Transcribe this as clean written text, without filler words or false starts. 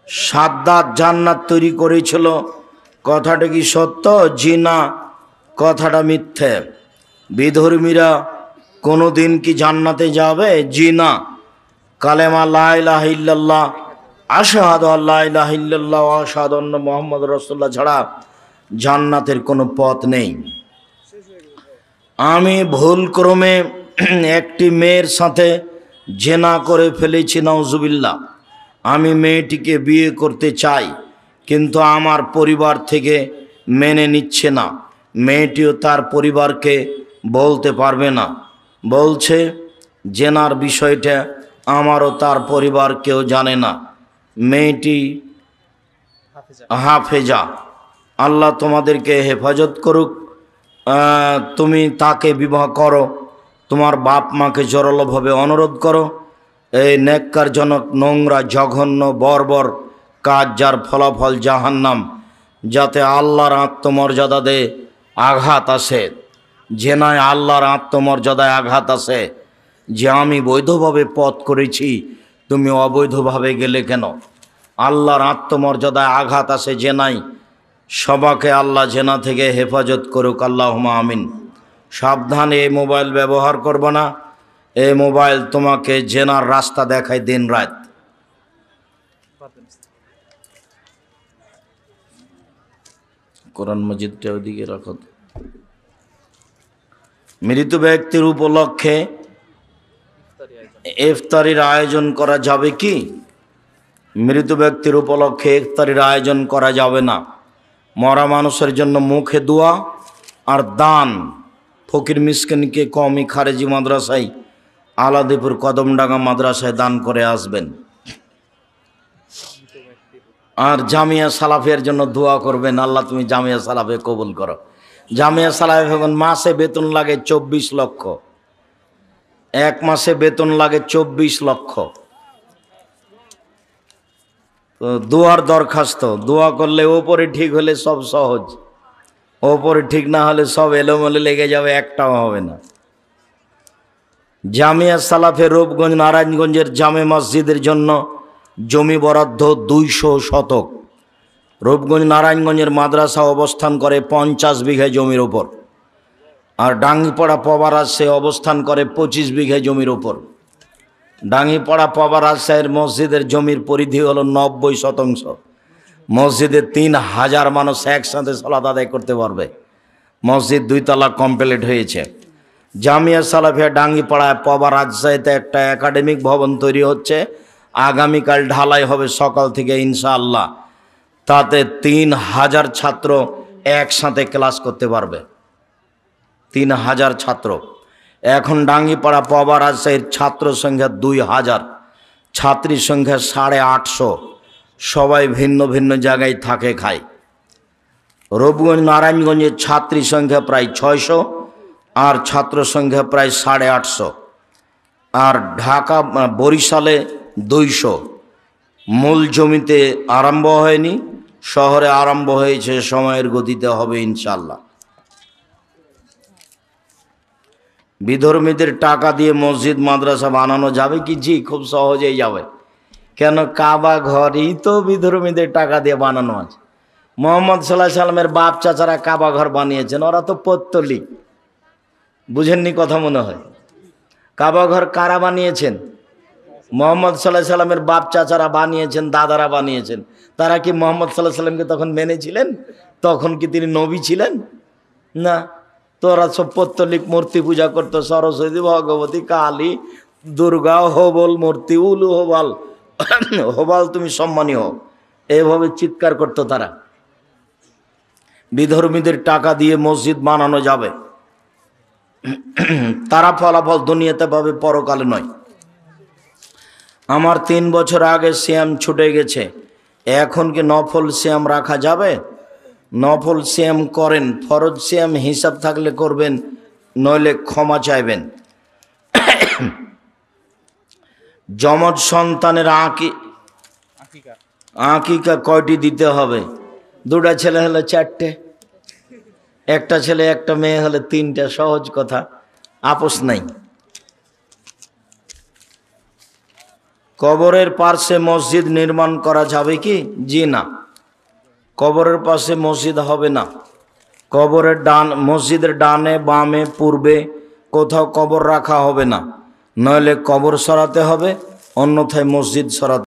সাদ্দাত জান্নাত তৈরি করেছিল, কথাটা কি সত্য? জি না, কথাটা মিথ্যে। বিধর্মীরা কোনো দিন কি জান্নাতে যাবে? জি না। কালেমা লা ইলাহা ইল্লাল্লাহ, আশহাদু আল্লা ইলাহা ইল্লাল্লাহ ওয়া আশহাদু আন্না মুহাম্মাদুর রাসূলুল্লাহ ছাড়া জান্নাতের কোনো পথ নেই। আমি ভুলক্রমে একটি মেয়ের সাথে জেনা করে ফেলেছি, নাউজুবিল্লাহ। আমি মেয়েটিকে বিয়ে করতে চাই, কিন্তু আমার পরিবার থেকে মেনে নিচ্ছে না। মেয়েটিও তার পরিবারকে বলতে পারবে না, বলছে জেনার বিষয়টা আমারও তার পরিবার কেউ জানে না। মেয়েটি হাফেজা, আল্লাহ তোমাদেরকে হেফাজত করুক। তুমি তাকে বিবাহ করো, তোমার বাপ মাকে জোরালোভাবে অনুরোধ করো। এই নেককারজনক, নোংরা, জঘন্য, বর্বর কাজ, যার ফলাফল জাহান্নাম, যাতে আল্লাহর আত্মমর্যাদাতে আঘাত আসে। জেনায় আল্লাহর আত্মমর্যাদায় আঘাত আসে, যে আমি বৈধভাবে পথ করেছি, তুমি অবৈধভাবে গেলে কেন? আল্লাহর আত্মমর্যাদায় আঘাত আসে জেনাই। সবাকে আল্লাহ জেনা থেকে হেফাজত করুক, আল্লাহুম্মা আমিন। সাবধানে এই মোবাইল ব্যবহার করবে না। এই মোবাইল তোমাকে জেনার রাস্তা দেখায় দিন রাত। কোরআন মজিদটা ওদিকে রাখো। মৃত ব্যক্তির উপলক্ষে ইফতারির আয়োজন করা যাবে কি? মৃত ব্যক্তির উপলক্ষে ইফতারির আয়োজন করা যাবে না। মরা মানুষের জন্য মুখে দোয়া আর দান ফকির মিসকিনকে কওমি খারেজি মাদ্রাসায়, আলাদিপুর কদমডাঙ্গা মাদ্রাসায় দান করে আসবেন। আর জামিয়া সালাফের জন্য দোয়া করবেন, আল্লাহ তুমি জামিয়া সালাফে কবুল করো। জামিয়া সালাফে এখন মাসে বেতন লাগে 24 লক্ষ, এক মাসে বেতন লাগে 24 লক্ষ। তো দোয়ার দরখাস্ত, দোয়া করলে ওপরে ঠিক হলে সব সহজ, ওপরে ঠিক না হলে সব এলোমেলো লেগে যাবে, একটাও হবে না। জামিয়া সালাফে রূপগঞ্জ নারায়ণগঞ্জের জামে মসজিদের জন্য জমি বরাদ্দ 200 শতক। রূপগঞ্জ নারায়ণগঞ্জের মাদ্রাসা অবস্থান করে 50 বিঘা জমির ওপর, আর ডাঙ্গিপাড়া পবা রাজশাহী অবস্থান করে 25 বিঘা জমির ওপর। ডাঙ্গিপাড়া পবা রাজশাহীর মসজিদের জমির পরিধি হলো 90 শতাংশ। মসজিদে 3000 মানুষ একসাথে সালাত আদায় করতে পারবে। মসজিদ 2 তলা কমপ্লিট হয়েছে। জামিয়া সালাফিয়া ডাঙ্গিপাড়ায় পবা রাজশাহীতে একটা একাডেমিক ভবন তৈরি হচ্ছে, আগামীকাল ঢালাই হবে সকাল থেকে ইনশাআল্লাহ। তাতে 3000 ছাত্র একসাথে ক্লাস করতে পারবে। 3000 ছাত্র। এখন ডাঙ্গিপাড়া পবা রাজশাহীর ছাত্র সংখ্যা 2000, ছাত্রীর সংখ্যা 850। সবাই ভিন্ন ভিন্ন জায়গায় থাকে খায়। রূপগঞ্জ নারায়ণগঞ্জের ছাত্রী সংখ্যা প্রায় 600 আর ছাত্র সংখ্যা প্রায় 850। আর ঢাকা বরিশালে 200। মূল জমিতে আরম্ভ হয়নি, শহরে আরম্ভ হয়েছে, সময়ের গতিতে হবে ইনশাআল্লাহ। বিধর্মীদের টাকা দিয়ে মসজিদ মাদ্রাসা বানানো যাবে কি? জি, খুব সহজেই যাবে। কেন? কাবা ঘরই তো বিধর্মীদের টাকা দিয়ে বানানো আছে। মোহাম্মদ সাল্লাল্লাহু আলাইহি সাল্লামের বাপ চাচারা কাবা ঘর বানিয়েছেন, ওরা তো পৌত্তলিক। বুঝেননি কথা মনে হয়? কাবা ঘর কারা বানিয়েছেন? মোহাম্মদ সাল্লাল্লাহু আলাইহি সাল্লামের বাপ চাচারা বানিয়েছেন, দাদারা বানিয়েছেন। তারা কি মোহাম্মদ সাল্লাল্লাহু আলাইহি সাল্লামকে তখন মেনেছিলেন? তখন কি তিনি নবী ছিলেন? না। তোরা সব পৌত্তলিক মূর্তি পূজা করতো, সরস্বতী, ভগবতী, কালী, দুর্গা, হবল মূর্তি, উলু হবাল, হবাল তুমি সম্মানী হও, এভাবে চিৎকার করতো তারা। বিধর্মীদের টাকা দিয়ে মসজিদ বানানো যাবে, তারা ফলাফল দুনিয়াতে পাবে, পরকালে নয়। আমার 3 বছর আগে সিয়াম ছুটে গেছে, এখন কি নফল সিয়াম রাখা যাবে? নফল সিয়াম করেন, ফরজ সিয়াম হিসাব থাকলে করবেন, নইলে ক্ষমা চাইবেন। যমজ সন্তানের আকিকা কয়টি দিতে হবে? 2টা ছেলে হলে 4টে, একটা ছেলে একটা মেয়ে হলে 3টে। সহজ কথা, আপোষ নাই। কবরের পাশে মসজিদ নির্মাণ করা যাবে কি? জি না, কবরের পাশে মসজিদ হবে না। মসজিদের ডানে বামে পূর্বে কোথাও কবর রাখা হবে না, নইলে কবর সরাতে হবে, অন্যথায় মসজিদ সরাতে